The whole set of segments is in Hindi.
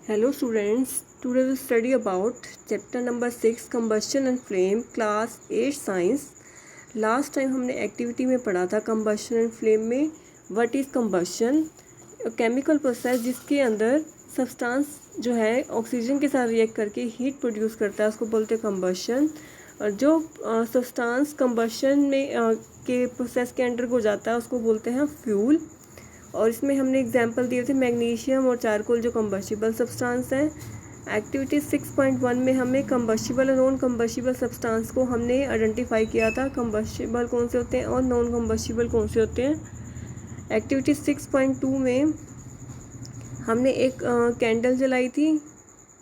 Hello students, today we study about chapter number 6 combustion and flame class 8 science. Last time हमने एक्टिविटी में पढ़ा था combustion and flame में what is combustion, chemical process जिसके अंदर सब्सटेंस जो है ऑक्सीजन के साथ रिएक्ट करके हीट प्रोड्यूस करता है उसको बोलते हैं combustion। और जो सब्सटेंस combustion में के प्रोसेस के अंडर हो जाता है उसको बोलते हैं फ्यूल। और इसमें हमने एग्जांपल दिए थे मैग्नीशियम और चारकोल जो कंबस्टिबल सब्सटेंस हैं। एक्टिविटी 6.1 में हमें कंबस्टिबल और नॉन कंबस्टिबल सब्सटेंस को हमने आइडेंटिफाई किया था, कंबस्टिबल कौन से होते हैं और नॉन कंबस्टिबल कौन से होते हैं। एक्टिविटी 6.2 में हमने एक कैंडल जलाई थी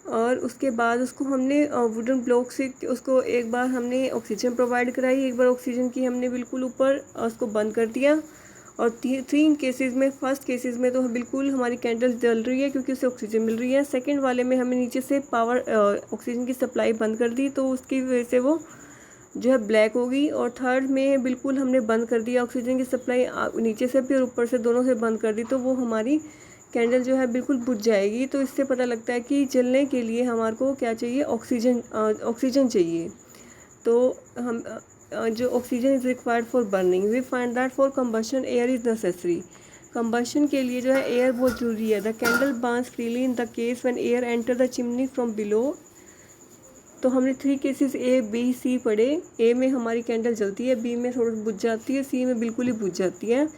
और उसके बाद उसको हमने वुडन ब्लॉक से उसको एक बार हमने ऑक्सीजन प्रोवाइड कराई, एक बार ऑक्सीजन की हमने बिल्कुल ऊपर उसको बंद कर दिया। और 3 केसेस में, फर्स्ट केसेस में तो बिल्कुल हमारी कैंडल जल रही है क्योंकि उसे ऑक्सीजन मिल रही है। सेकंड वाले में हमें नीचे से पावर ऑक्सीजन की सप्लाई बंद कर दी तो उसकी वजह से वो जो है ब्लैक होगी। और थर्ड में बिल्कुल हमने बंद कर दिया ऑक्सीजन की सप्लाई नीचे से भी और ऊपर से, दोनों से बंद कर दी तो वो हमारी कैंडल जो है बिल्कुल बुझ जाएगी। तो इससे पता लगता है कि जलने के लिए हमारे को क्या चाहिए, ऑक्सीजन चाहिए। तो हम जो oxygen is required for burning, we find that for combustion air is necessary. Combustion के लिए जो है एयर बहुत जरूरी है। The candle burns freely in the case when air enter the chimney from below. तो हमने 3 केसेस ए बी सी पढ़े। ए में हमारी कैंडल जलती है, बी में थोड़ा बुझ जाती है, सी में बिल्कुल ही बुझ जाती है।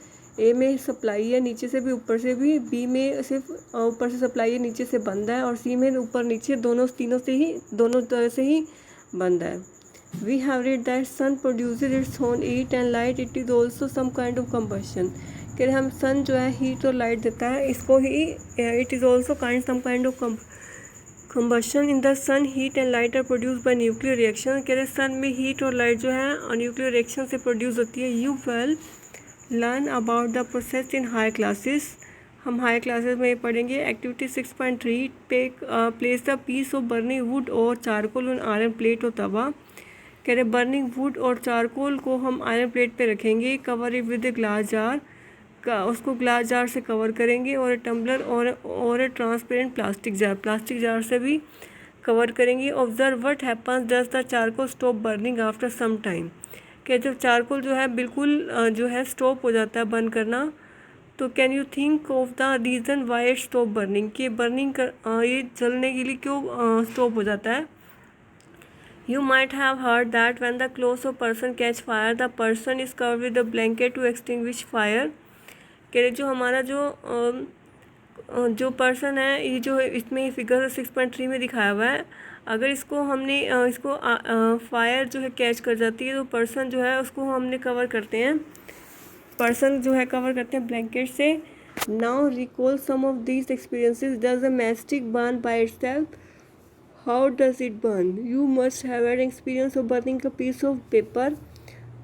ए में सप्लाई है नीचे से भी ऊपर से भी, बी में सिर्फ ऊपर से सप्लाई है नीचे से बंद है, और सी में ऊपर नीचे दोनों तरह से ही बंद है। We have read that sun produces its own heat and light. It is also some kind of combustion. कह रहे हम सन जो है हीट और लाइट देता है, इसको ही it is also some kind of combustion. In the sun, heat and light are produced by nuclear reaction. कह रहे सन में हीट और लाइट जो है न्यूक्लियर रिएक्शन से प्रोड्यूस होती है। You will learn about the process in higher classes. हम हायर क्लासेस में पढ़ेंगे। Activity 6.3 place the piece of burning wood और चारकोल ऑन आयरन प्लेट और तवा। कह रहे बर्निंग वुड और चारकोल को हम आयरन प्लेट पे रखेंगे। Cover it with glass jar, उसको ग्लास जार से कवर करेंगे, और टम्बलर और ट्रांसपेरेंट प्लास्टिक जार से भी कवर करेंगे। Observe what happens does the charcoal stop burning after some time. कि जब चारकोल जो है बिल्कुल जो है स्टॉप हो जाता है बर्न करना, तो can you think of the reason why it stop burning, कि बर्निंग ये जलने के लिए क्यों स्टॉप हो जाता है। You might have heard that when the clothes of person catch fire, the person is covered with a blanket to extinguish fire. कह रहे जो हमारा जो पर्सन है, ये जो इसमें फिगर 6.3 में दिखाया हुआ है, अगर इसको हमने इसको फायर जो है कैच कर जाती है तो पर्सन जो है उसको हमने कवर करते हैं, पर्सन जो है कवर करते हैं ब्लैंकेट से। Now recall some of these experiences. Does a matchstick burn by itself? How does it burn? You must have had experience of burning a piece of paper.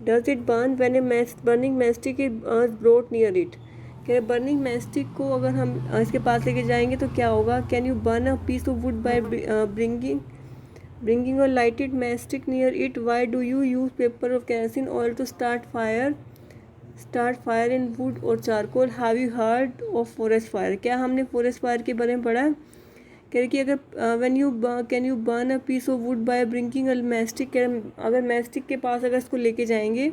Does it burn when a burning matchstick is brought near it? क्या बर्निंग मैस्टिक को अगर हम इसके पास लेके जाएंगे तो क्या होगा। Can you burn a piece of wood by bringing or lighted matchstick near it? Why do you use paper or kerosene oil to start fire in wood और charcoal? Have you heard of forest fire? क्या हमने फॉरेस्ट फायर के बारे में पढ़ा है। कह रहे कि अगर can you burn a piece of wood by bringing a matchstick, अगर मैस्टिक के पास अगर इसको लेके जाएंगे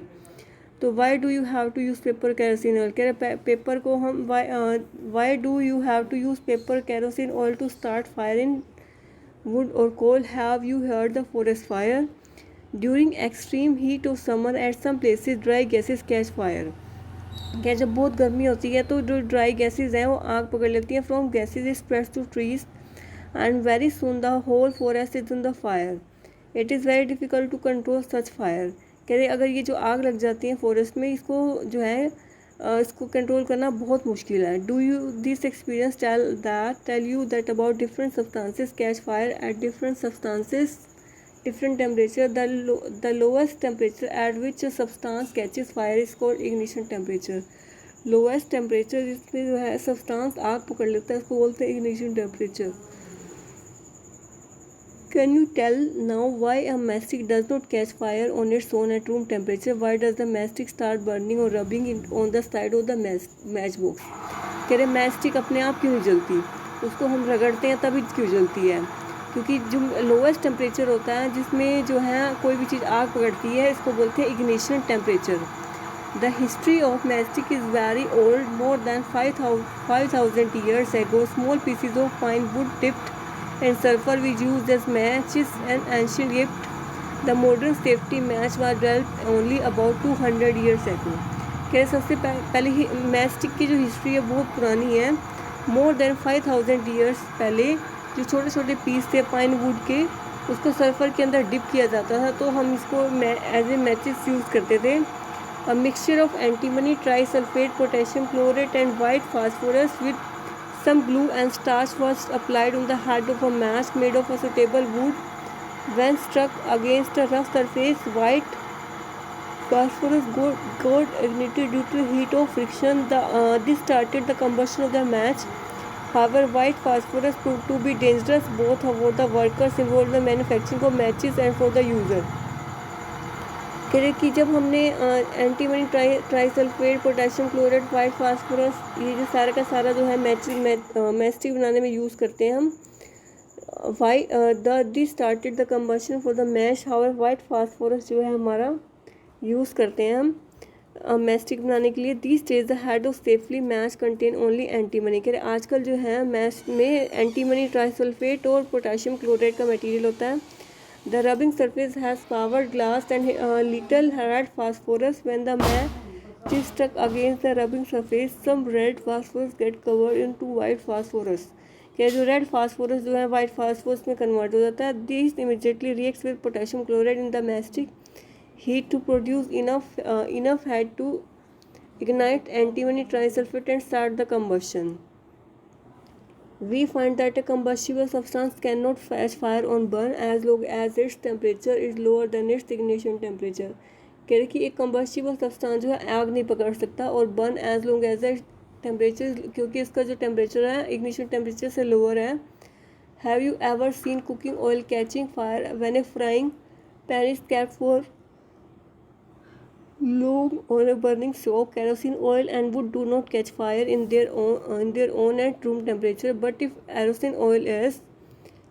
तो why do you have to use paper kerosene oil. कह रहे पेपर को हम why do you have to use paper kerosene oil to start fire in wood or coal? Have you heard the forest fire? During extreme heat of summer at some places dry gases catch fire. क्या जब बहुत गर्मी होती है तो जो ड्राई गैसेज हैं वो आग पकड़ लेती हैं। From gases spreads to trees and very soon the whole forest is in the fire. It is very difficult to control such fire. कह रहे अगर ये जो आग लग जाती है फॉरेस्ट में, इसको जो है इसको कंट्रोल करना बहुत मुश्किल है। Do you this experience tell you that about different substances catch fire at different temperature? The lowest temperature at which substance catches fire is called ignition temperature. Lowest temperature जिसमें जो है सब्सटेंस आग पकड़ लेता है उसको बोलते हैं ignition temperature. Can you tell now why a matchstick does not catch fire on its own at room temperature? Why does the matchstick start burning or rubbing it on the side of the matchbox? कह रहे मैचस्टिक अपने आप क्यों नहीं जलती। उसको हम रगड़ते हैं तभी क्यों जलती है, क्योंकि जो लोवेस्ट टेम्परेचर होता है जिसमें जो है कोई भी चीज़ आग पकड़ती है, इसको बोलते हैं ignition temperature. The history of matchstick is very old, more than 5000 years ago. Small pieces of fine wood dipped in sulfur were used as matches in ancient Egypt. The modern safety match was developed only about 200 years ago. क्या सबसे पहले ही मैचस्टिक की जो हिस्ट्री है बहुत पुरानी है, मोर देन 5000 years पहले जो छोटे छोटे पीस थे पाइन वुड के, उसको सल्फर के अंदर डिप किया जाता था, तो हम इसको एज ए मैचेस यूज़ करते थे। A mixture of antimony, trisulfate, potassium chlorate and white phosphorus with some glue and starch was applied on the head of a match made of a suitable wood. When struck against a rough surface, white phosphorus got ignited due to heat of friction. This started the combustion of the match. However, white phosphorus proved to be dangerous both for the workers involved in the manufacturing of matches and for the user. कह रहे कि जब हमने antimony trisulphate, potassium chloride, white phosphorus, ये जो सारा का सारा जो है मैचस्टिक बनाने में यूज़ करते हैं हम, this started the combustion for the match. However white phosphorus जो है हमारा यूज़ करते हैं हम मैचस्टिक बनाने के लिए। This days the head of safely match contain only antimony. कह रहे आजकल जो है मैच में एंटीमनी ट्राइसल्फेट और पोटेशियम क्लोराइड का मटेरियल होता है। The rubbing surface has powered glass and little red phosphorus. When the match is struck against the rubbing surface, some red phosphorus get covered into white phosphorus. क्या जो रेड फास्फोरस जो है वाइट फास्फोरस में कन्वर्ट हो जाता है। This immediately reacts with potassium chloride in the matchstick heat to produce enough heat to ignite antimony trisulfate and start the combustion. We find that a combustible substance cannot catch fire or burn as long as its temperature is lower than its ignition temperature. कह रहे कि एक combustible substance जो है आग नहीं पकड़ सकता और burn as long as its temperature, क्योंकि इसका जो temperature है ignition temperature से lower है। Have you ever seen cooking oil catching fire when a frying pan is kept for long on a burning stove? Kerosene oil and wood do not catch fire in their own at room temperature, but if kerosene oil is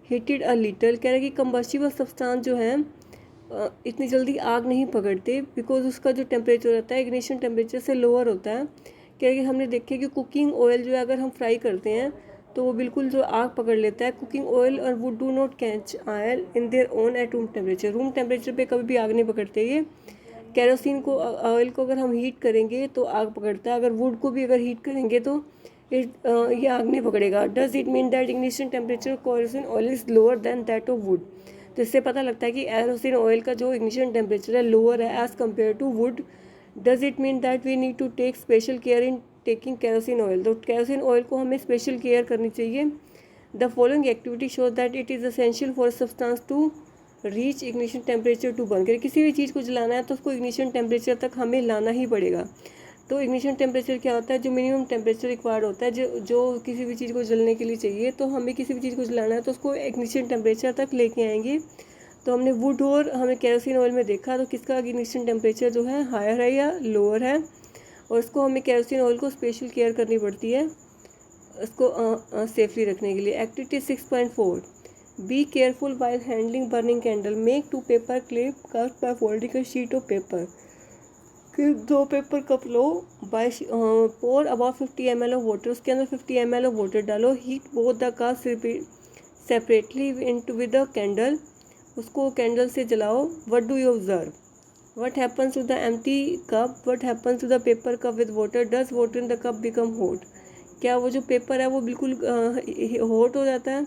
heated a little, कह रहा है कि combustible substance जो है इतनी जल्दी आग नहीं पकड़ते बिकॉज उसका जो टेम्परेचर रहता है इग्निशन टेम्परेचर से लोअर होता है। कह रहे कि हमने देखा कि कुकिंग ऑयल जो है अगर हम फ्राई करते हैं तो वो बिल्कुल जो आग पकड़ लेता है। कुकिंग ऑयल और would do not catch oil in their own eight room temperature. Room temperature पे कभी भी आग नहीं पकड़ते ये। केरोसिन को ऑयल को अगर हम हीट करेंगे तो आग पकड़ता है, अगर वुड को भी अगर हीट करेंगे तो ये आग नहीं पकड़ेगा। Does it mean that ignition temperature kerosene oil is lower than that of would? तो इससे पता लगता है कि केरोसिन ऑयल का जो इग्निशन टेम्परेचर है लोअर है as compare to wood. Does it mean that we need to take special care in taking kerosene oil? तो केरोसिन ऑयल को हमें स्पेशल केयर करनी चाहिए। The following activity show that it is essential for substance to reach ignition temperature to burn. किसी भी चीज़ को जलाना है तो उसको इग्निशन टेम्परेचर तक हमें लाना ही पड़ेगा। तो इग्निशन टेम्परेचर क्या होता है? जो मिनिमम टेम्परेचर रिक्वायर्ड होता है जो किसी भी चीज़ को जलने के लिए चाहिए, तो हमें किसी भी चीज़ को जलाना है तो उसको इग्निशन टेम्परेचर तक लेके आएंगे। तो हमने वुड और हमें केरोसिन ऑयल में देखा तो किसका इग्निशन टेम्परेचर जो है हायर है या लोअर है, और इसको हमें केरोसिन ऑयल को स्पेशल केयर करनी पड़ती है इसको सेफली रखने के लिए। Activity 6.4 be careful while handling burning candle. Make 2 paper clip cut by folding a sheet of paper. फिर 2 पेपर कप लो, by pour about 50 ml of water, उसके अंदर 50 ml ऑफ वाटर डालो। Heat both the cups separately into with the candle, उसको कैंडल से जलाओ। What do you observe? What happens to the empty cup? What happens to the paper cup with water? Does water in the cup become hot? क्या वो जो पेपर है वो बिल्कुल हॉट हो जाता है?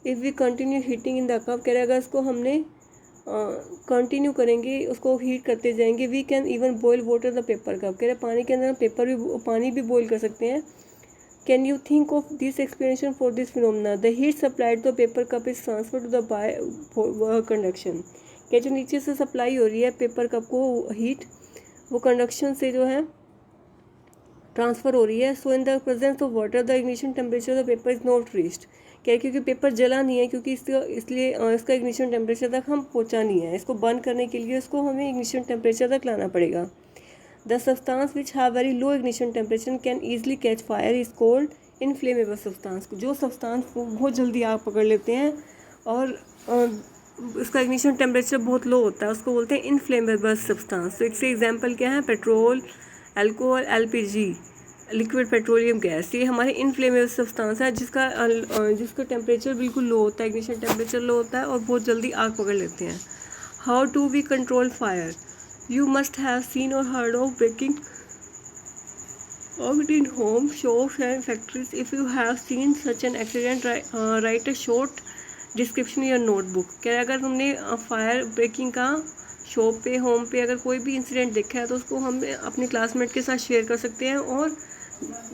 If we continue heating in the cup, कह रहे अगर इसको हमने कंटिन्यू करेंगे, उसको हीट करते जाएंगे, we can even boil water the paper cup. कह रहे पानी के अंदर हम पानी भी बॉयल कर सकते हैं। Can you think of this explanation for this phenomena? The heat supplied the paper cup is transfer to the by conduction. क्या जो नीचे से सप्लाई हो रही है पेपर कप को हीट, वो कंडक्शन से जो है ट्रांसफ़र हो रही है। So in the presence of water the ignition temperature the paper is not reached. क्या? क्योंकि पेपर जला नहीं है, क्योंकि इसलिए इसका इग्निशन टेम्परेचर तक हम पहुंचा नहीं है। इसको बर्न करने के लिए इसको हमें इग्निशन टेम्परेचर तक लाना पड़ेगा। The substance which have very low ignition temperature can easily catch fire is called inflammable substance, जो सब्सटेंस को बहुत जल्दी आग पकड़ लेते हैं और उसका इग्निशन टेम्परेचर बहुत लो होता है, उसको बोलते हैं इनफ्लेमेबल सब्सटेंस। तो इसके एग्जांपल क्या है? Petrol, alcohol, LPG, liquid petroleum gas, ये हमारे इनफ्लेमेबल सब्सटेंस है जिसका टेम्परेचर बिल्कुल लो होता है, इग्निशन टेम्परेचर लो होता है और बहुत जल्दी आग पकड़ लेते हैं। How to we control fire? You must have seen or heard of breaking out in home, shops and factories. If you have seen such an accident, write a short description या नोटबुक। क्या अगर हमने फायर ब्रेकिंग का शॉप पे, होम पे अगर कोई भी इंसिडेंट देखा है तो उसको हम अपने क्लासमेट के साथ शेयर कर सकते हैं और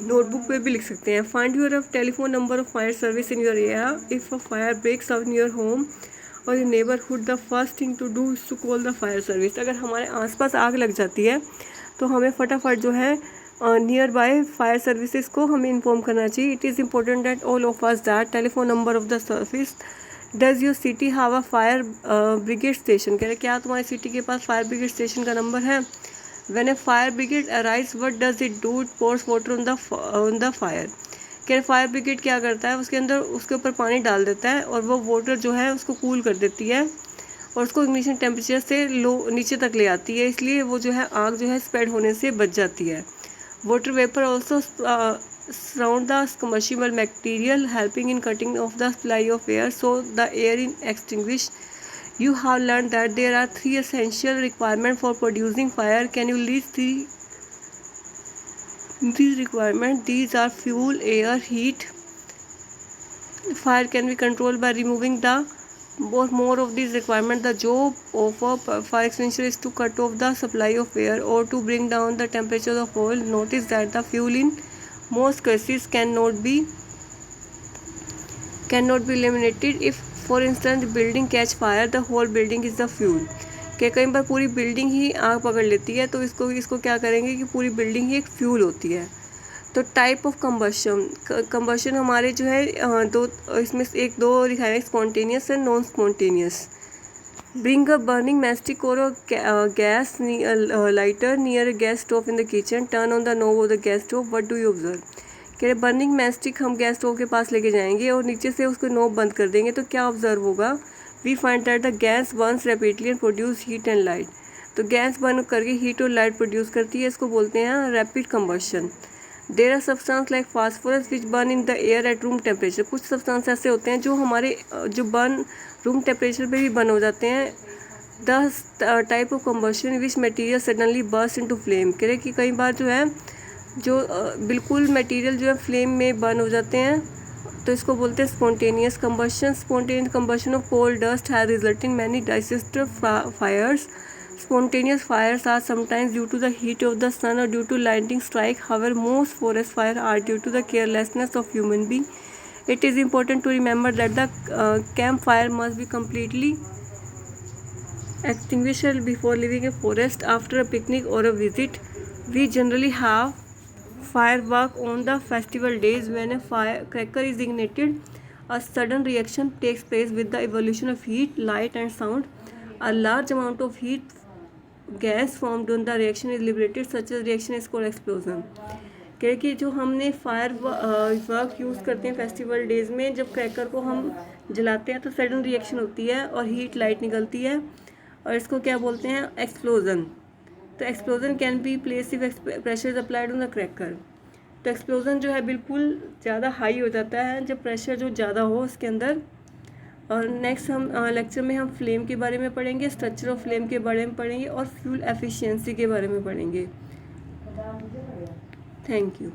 नोटबुक पे भी लिख सकते हैं। Find your telephone number of fire service in your area. If a fire breaks out in your home or your neighbourhood, the first thing to do is to call the fire service. अगर हमारे आसपास आग लग जाती है तो हमें फटाफट जो है नियर बाय फायर सर्विसेज को हमें इन्फॉर्म करना चाहिए। It is important that all of us that telephone number of the service. Does your city have a fire brigade station? कह रहे क्या तुम्हारी सिटी के पास फायर ब्रिगेड स्टेशन का नंबर है? When a fire brigade arrives, what does it do? It pours water on the fire. क्या फायर ब्रिगेड क्या करता है? उसके अंदर उसके ऊपर पानी डाल देता है और वो वाटर जो है उसको कूल कर देती है और उसको इग्निशन टेम्परेचर से लो नीचे तक ले आती है, इसलिए वो जो है आग जो है स्प्रेड होने से बच जाती है। Water vapour also surround the combustible material, helping in cutting off the supply of air so the air is extinguished. You have learned that there are 3 essential requirements for producing fire. Can you list these requirements? These are fuel, air, heat. Fire can be controlled by removing the more of these requirements. The job of a fire extinguisher is to cut off the supply of air or to bring down the temperature of oil. Notice that the fuel in most cases cannot be eliminated. If for instance building catch fire, the whole building is the fuel. कि कई बार पूरी बिल्डिंग ही आग पकड़ लेती है तो इसको क्या करेंगे कि पूरी बिल्डिंग ही एक फ्यूल होती है। तो टाइप ऑफ कंबशन हमारे जो है दो, इसमें एक दो लिखा है, spontaneous and non spontaneous. Bring a burning matchstick or gas lighter near a gas stove in the kitchen, turn on the knob of the gas stove, what do you observe? कि बर्निंग मैस्टिक हम गैस स्टोव के पास लेके जाएंगे और नीचे से उसको नोब बंद कर देंगे तो क्या ऑब्जर्व होगा? We find that the gas burns rapidly and produce heat and light. तो गैस बर्न करके हीट और लाइट प्रोड्यूस करती है, इसको बोलते हैं rapid combustion. There are substance like phosphorus which burn in the air at room temperature. कुछ सब्सटेंस ऐसे होते हैं जो हमारे जो बर्न रूम टेम्परेचर पे भी बर्न हो जाते हैं। The type of combustion which material suddenly burst into flame. कह रहे कि कई बार जो है जो बिल्कुल मटेरियल जो है फ्लेम में बर्न हो जाते हैं तो इसको बोलते हैं spontaneous combustion. Spontaneous combustion of coal dust has resulted in many disaster fires. Spontaneous fires are sometimes due to the heat of the sun or due to lightning strike. However, most forest fires are due to the carelessness of human being. It is important to remember that the campfire must be completely extinguished before leaving a forest. After a picnic or a visit, we generally have firework on the festival days. When a firecracker is ignited, a sudden reaction takes place with the evolution of heat, light and sound. A large amount of heat gas formed on the reaction is liberated. Such a reaction is called explosion. कह कि जो हमने फायर वर्क यूज़ करते हैं फेस्टिवल डेज में, जब क्रैकर को हम जलाते हैं तो सडन रिएक्शन होती है और हीट लाइट निकलती है और इसको क्या बोलते हैं? एक्सप्लोजन। तो explosion can be place if pressure is applied on the cracker. तो एक्सप्लोजन जो है बिल्कुल ज़्यादा हाई हो जाता है जब प्रेशर जो ज़्यादा हो उसके अंदर। और नेक्स्ट हम लेक्चर में हम फ्लेम के बारे में पढ़ेंगे, स्ट्रक्चर ऑफ फ्लेम के बारे में पढ़ेंगे और फ्यूल एफिशिएंसी के बारे में पढ़ेंगे। Thank you.